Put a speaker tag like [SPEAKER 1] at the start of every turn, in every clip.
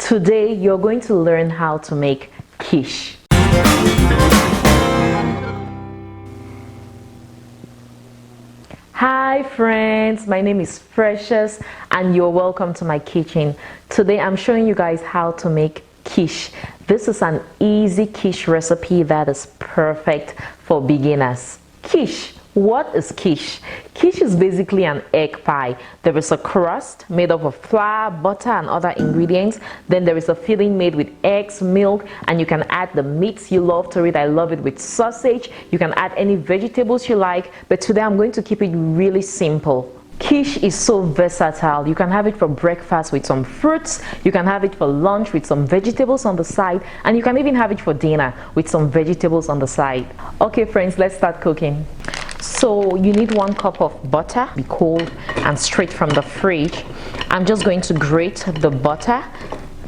[SPEAKER 1] Today you're going to learn how to make quiche. Hi friends, my name is Precious and you're welcome to my kitchen. Today I'm showing you guys how to make quiche. This is an easy quiche recipe that is perfect for beginners. Quiche. What is quiche? Quiche is basically an egg pie. There is a crust made up of flour, butter and other ingredients. Then there is a filling made with eggs, milk, and you can add the meats you love to it. I love it with sausage. You can add any vegetables you like, but today I'm going to keep it really simple. Quiche is so versatile. You can have it for breakfast with some fruits, you can have it for lunch with some vegetables on the side, and you can even have it for dinner with some vegetables on the side. Okay friends, let's start cooking. So you need 1 cup of butter, be cold and straight from the fridge. I'm just going to grate the butter,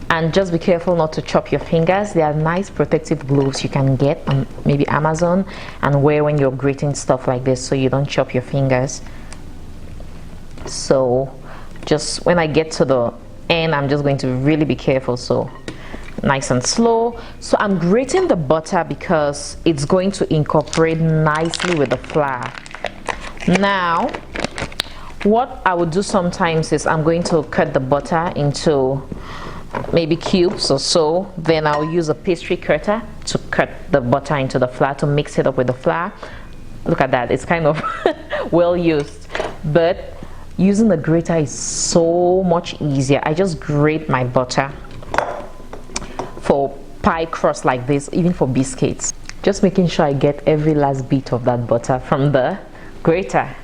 [SPEAKER 1] and just be careful not to chop your fingers. There are nice protective gloves you can get on maybe Amazon and wear when you're grating stuff like this so you don't chop your fingers. So just when I get to the end, I'm just going to really be careful, so nice and slow. So I'm grating the butter because it's going to incorporate nicely with the flour. Now what I would do sometimes is I'm going to cut the butter into maybe cubes or so. Then I'll use a pastry cutter to cut the butter into the flour to mix it up with the flour. Look at that, it's kind of well used, but using the grater is so much easier. I just grate my butter for pie crust like this, even for biscuits. Just making sure I get every last bit of that butter from the grater.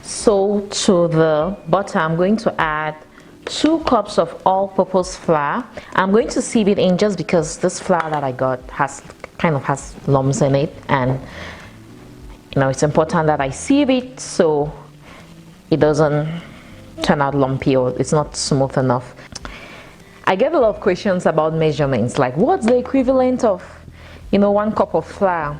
[SPEAKER 1] So to the butter, I'm going to add 2 cups of all-purpose flour. I'm going to sieve it in just because this flour that I got has lumps in it, and you know it's important that I sieve it so it doesn't turn out lumpy or it's not smooth enough. I get a lot of questions about measurements, like what's the equivalent of 1 cup of flour.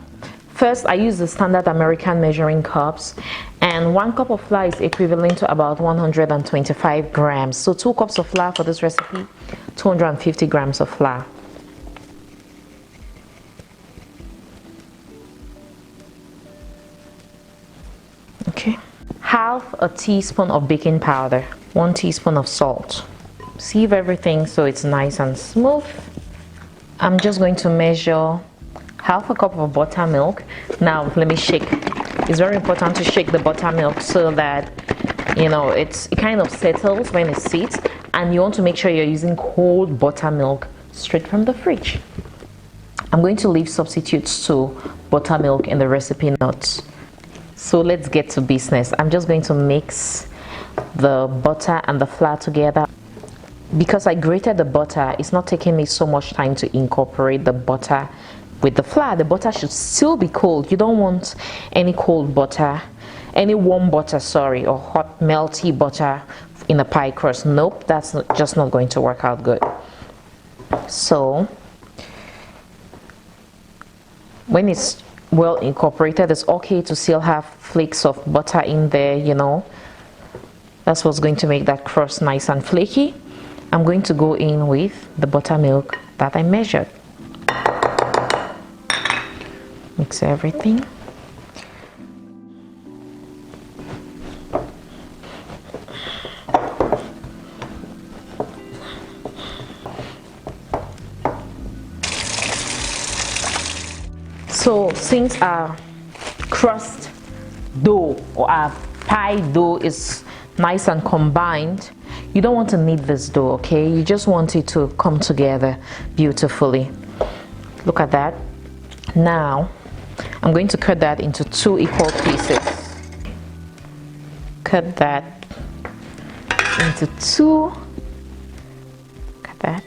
[SPEAKER 1] First, I use the standard American measuring cups, and 1 cup of flour is equivalent to about 125 grams. So 2 cups of flour for this recipe, 250 grams of flour. Okay. Half a teaspoon of baking powder, 1 teaspoon of salt. Sieve everything so it's nice and smooth. I'm just going to measure half a cup of buttermilk. Now let me shake. It's very important to shake the buttermilk so that it kind of settles when it sits, and you want to make sure you're using cold buttermilk straight from the fridge. I'm going to leave substitutes to buttermilk in the recipe notes. So let's get to business. I'm just going to mix the butter and the flour together. Because I grated the butter, it's not taking me so much time to incorporate the butter with the flour. The butter should still be cold. You don't want any cold butter, any warm butter, sorry, or hot melty butter in a pie crust. Nope, that's just not going to work out good. So when it's well incorporated, it's okay to still have flakes of butter in there, That's what's going to make that crust nice and flaky. I'm going to go in with the buttermilk that I measured. Mix everything. So since our crust dough or our pie dough is nice and combined, you don't want to knead this dough, okay? You just want it to come together beautifully. Look at that. Now I'm going to cut that into 2 equal pieces. Cut that into 2. Look at that.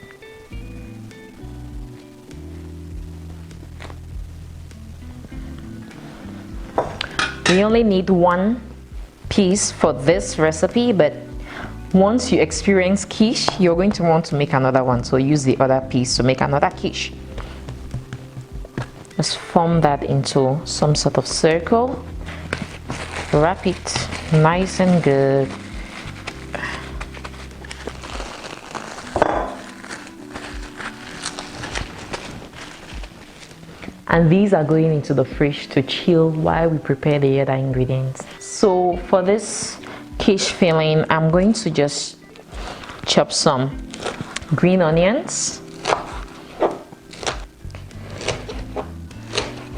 [SPEAKER 1] We only need 1 piece for this recipe, but once you experience quiche, you're going to want to make another one, so use the other piece to make another quiche. Just form that into some sort of circle, wrap it nice and good. and these are going into the fridge to chill while we prepare the other ingredients. So for this quiche filling, I'm going to just chop some green onions,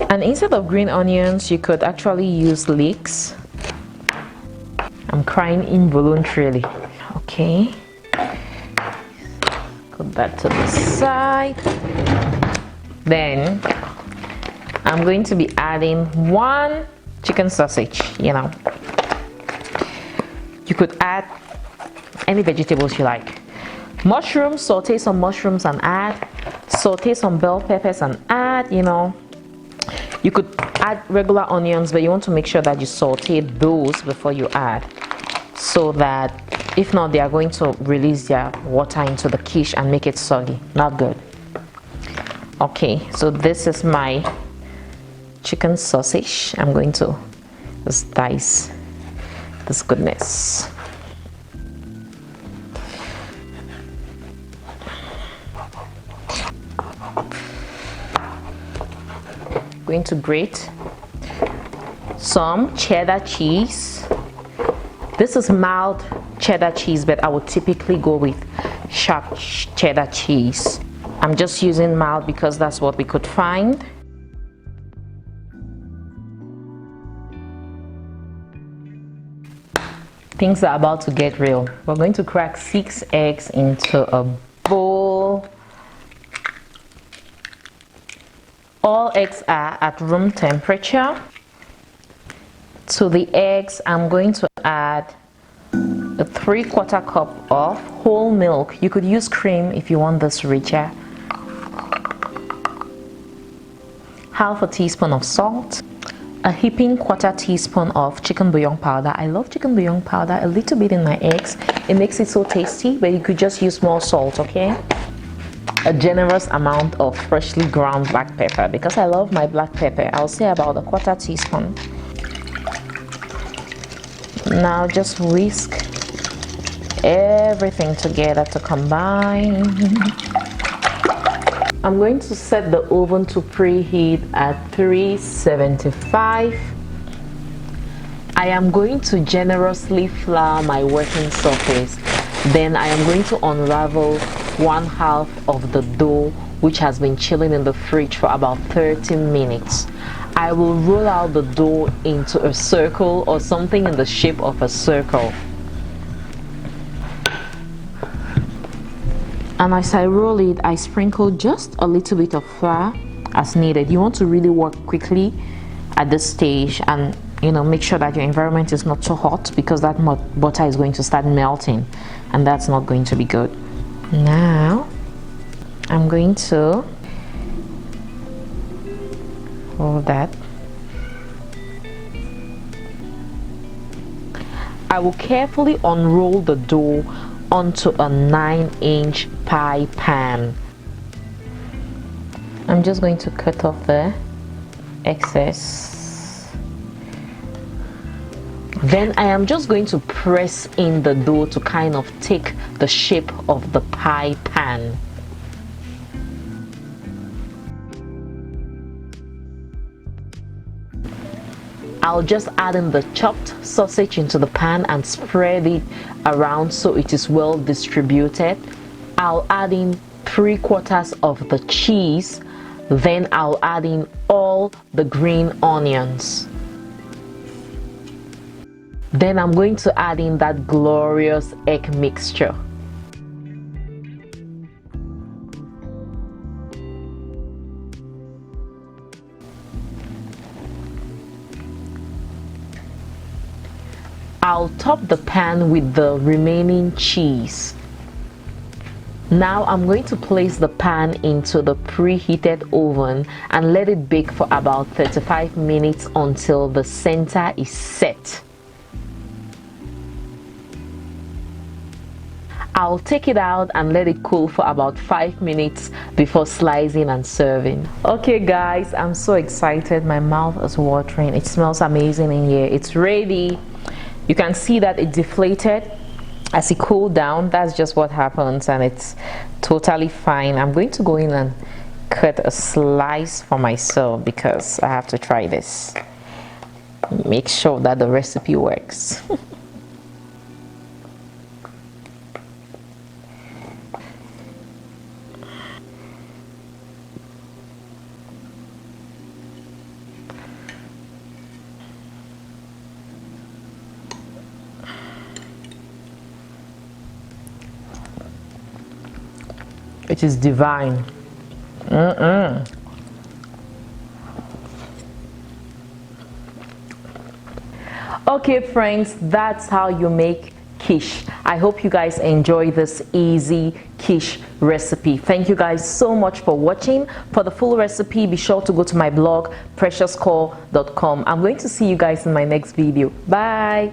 [SPEAKER 1] and instead of green onions you could actually use leeks. I'm crying involuntarily. Okay, put that to the side. Then I'm going to be adding 1 chicken sausage. You could add any vegetables you like. Mushrooms, saute some mushrooms and add. Saute some bell peppers and add. You could add regular onions, but you want to make sure that you saute those before you add, so that if not, they are going to release their water into the quiche and make it soggy. Not good. Okay, so this is my chicken sausage. I'm going to just dice this goodness. Going to grate some cheddar cheese. This is mild cheddar cheese, but I would typically go with sharp cheddar cheese. I'm just using mild because that's what we could find. Things are about to get real. We're going to crack 6 eggs into a bowl. All eggs are at room temperature. To the eggs, I'm going to add a 3/4 cup of whole milk. You could use cream if you want this richer. Half a teaspoon of salt. A heaping 1/4 teaspoon of chicken bouillon powder. I love chicken bouillon powder a little bit in my eggs. It makes it so tasty, but you could just use more salt, okay? A generous amount of freshly ground black pepper, because I love my black pepper. I'll say about a 1/4 teaspoon. Now just whisk everything together to combine. I'm going to set the oven to preheat at 375. I am going to generously flour my working surface. Then I am going to unravel 1/2 of the dough, which has been chilling in the fridge for about 30 minutes. I will roll out the dough into a circle or something in the shape of a circle. And as I roll it, I sprinkle just a little bit of flour as needed. You want to really work quickly at this stage, and make sure that your environment is not too hot, because that butter is going to start melting, and that's not going to be good. Now I'm going to hold that. I will carefully unroll the dough onto a 9-inch pie pan. I'm just going to cut off the excess. Then I am just going to press in the dough to kind of take the shape of the pie pan. I'll just add in the chopped sausage into the pan and spread it around so it is well distributed. I'll add in 3/4 of the cheese. Then I'll add in all the green onions. Then I'm going to add in that glorious egg mixture. I'll top the pan with the remaining cheese. Now I'm going to place the pan into the preheated oven and let it bake for about 35 minutes until the center is set. I'll take it out and let it cool for about 5 minutes before slicing and serving. Okay guys, I'm so excited. My mouth is watering. It smells amazing in here. It's ready. You can see that it deflated as it cooled down. That's just what happens, and it's totally fine. I'm going to go in and cut a slice for myself because I have to try this. Make sure that the recipe works. It is divine. Okay friends, that's how you make quiche. I hope you guys enjoy this easy quiche recipe. Thank you guys so much for watching. For the full recipe, be sure to go to my blog preciouscore.com. I'm going to see you guys in my next video. Bye.